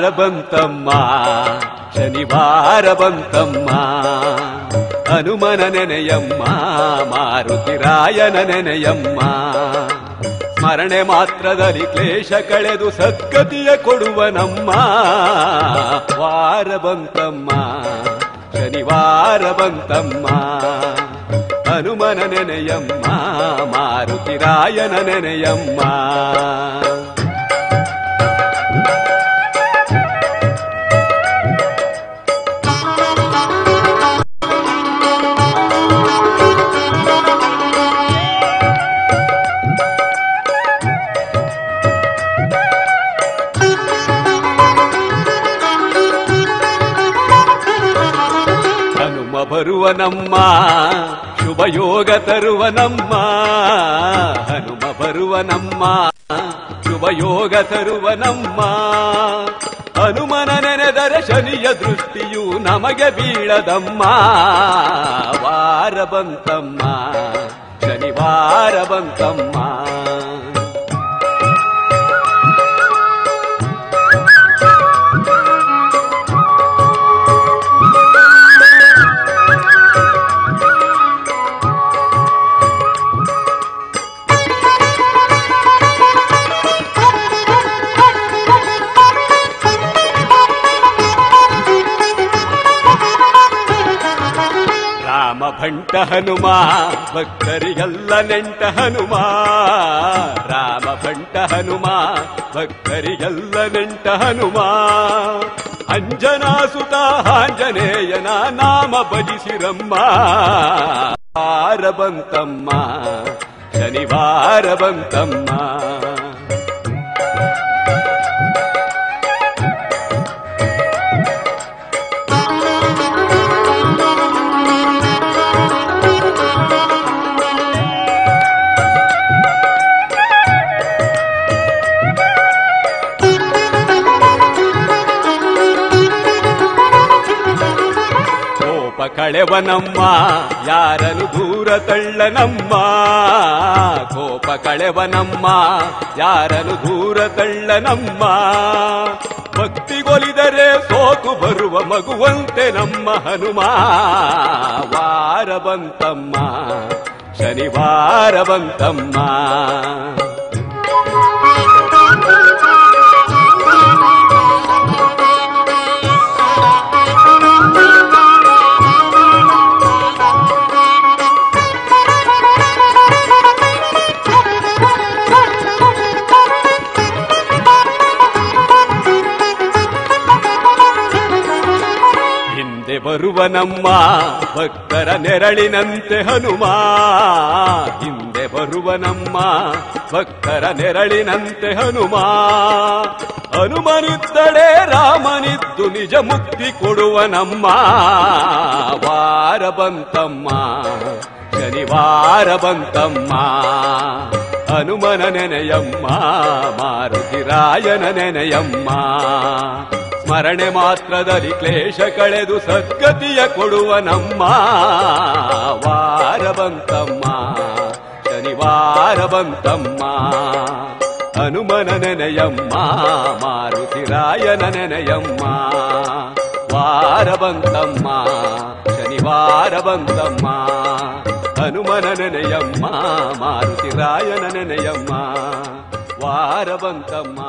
ಬಂತಮ್ಮ ಶನಿವಾರ ಬಂತಮ್ಮ ಹನುಮನ ನೆನೆಯಮ್ಮ ಮಾರುತಿರಾಯನ ನೆನೆಯಮ್ಮ ಸ್ಮರಣೆ ಮಾತ್ರದಲ್ಲಿ ಕ್ಲೇಶ ಕಳೆದು ಸದ್ಗತಿಯ ಕೊಡುವನಮ್ಮ ವಾರ ಬಂತಮ್ಮ ಶನಿವಾರ ಬಂತಮ್ಮ ಹನುಮನ ನೆನೆಯಮ್ಮ ಮಾರುತಿರಾಯನ ನೆನೆಯಮ್ಮ ಬರುವನಮ್ಮ ಶುಭಯೋಗ ತರುವನಮ್ಮ ಹನುಮ ಬರುವನಮ್ಮ ಶುಭಯೋಗ ತರುವನಮ್ಮ ಹನುಮನ ನೆನೆದರೆ ಶನಿಯ ದೃಷ್ಟಿಯು ನಮಗೆ ಬೀಳದಮ್ಮ ವಾರ ಬಂತಮ್ಮ ಶನಿವಾರ ಬಂತಮ್ಮ ಭಂಟ ಹನುಮ ಭಕ್ತರಿಗೆಲ್ಲ ನೆಂಟ ಹನುಮ ರಾಮ ಭಂಟ ಹನುಮ ಭಕ್ತರಿಗೆಲ್ಲ ನೆಂಟ ಹನುಮ ಅಂಜನಾಸುತ ಆಂಜನೇಯನ ನಾಮ ಭಜಿಸಿರಮ್ಮ ವಾರ ಬಂತಮ್ಮ ಶನಿವಾರ ಬಂತಮ್ಮ ಕಳೆವನಮ್ಮ ಯಾರನು ದೂರ ತಳ್ಳನಮ್ಮ ಕೋಪ ಕಳೆವನಮ್ಮ ಯಾರನು ದೂರ ತಳ್ಳನಮ್ಮ ಭಕ್ತಿಗೊಲಿದರೆ ಸೋತು ಬರುವ ಮಗುವಂತೆ ನಮ್ಮ ಹನುಮ ವಾರ ಬಂತಮ್ಮ ಶನಿವಾರ ಬಂತಮ್ಮ ಬರುವನಮ್ಮ ಭಕ್ತರ ನೆರಳಿನಂತೆ ಹನುಮ ಹಿಂದೆ ಬರುವನಮ್ಮ ಭಕ್ತರ ನೆರಳಿನಂತೆ ಹನುಮ ಹನುಮನಿದ್ದಡೆ ರಾಮನಿದ್ದು ನಿಜ ಮುಕ್ತಿ ಕೊಡುವನಮ್ಮ ವಾರ ಬಂತಮ್ಮ ಶನಿವಾರ ಬಂತಮ್ಮ ಹನುಮನ ನೆನೆಯಮ್ಮ ಮಾರುತಿರಾಯನ ನೆನೆಯಮ್ಮ ಸ್ಮರಣೆ ಮಾತ್ರದಲ್ಲಿ ಕ್ಲೇಶ ಕಳೆದು ಸದ್ಗತಿಯ ಕೊಡುವನಮ್ಮ ವಾರ ಬಂತಮ್ಮ ಶನಿವಾರ ಬಂತಮ್ಮ ಹನುಮನ ನೆನೆಯಮ್ಮ ಮಾರುತಿರಾಯನ ನೆನೆಯಮ್ಮ ವಾರ ಬಂತಮ್ಮ ಶನಿವಾರ ಬಂತಮ್ಮ ಹನುಮನ ನೆನೆಯಮ್ಮ ಮಾರುತಿರಾಯನ ನೆನೆಯಮ್ಮ ವಾರ ಬಂತಮ್ಮ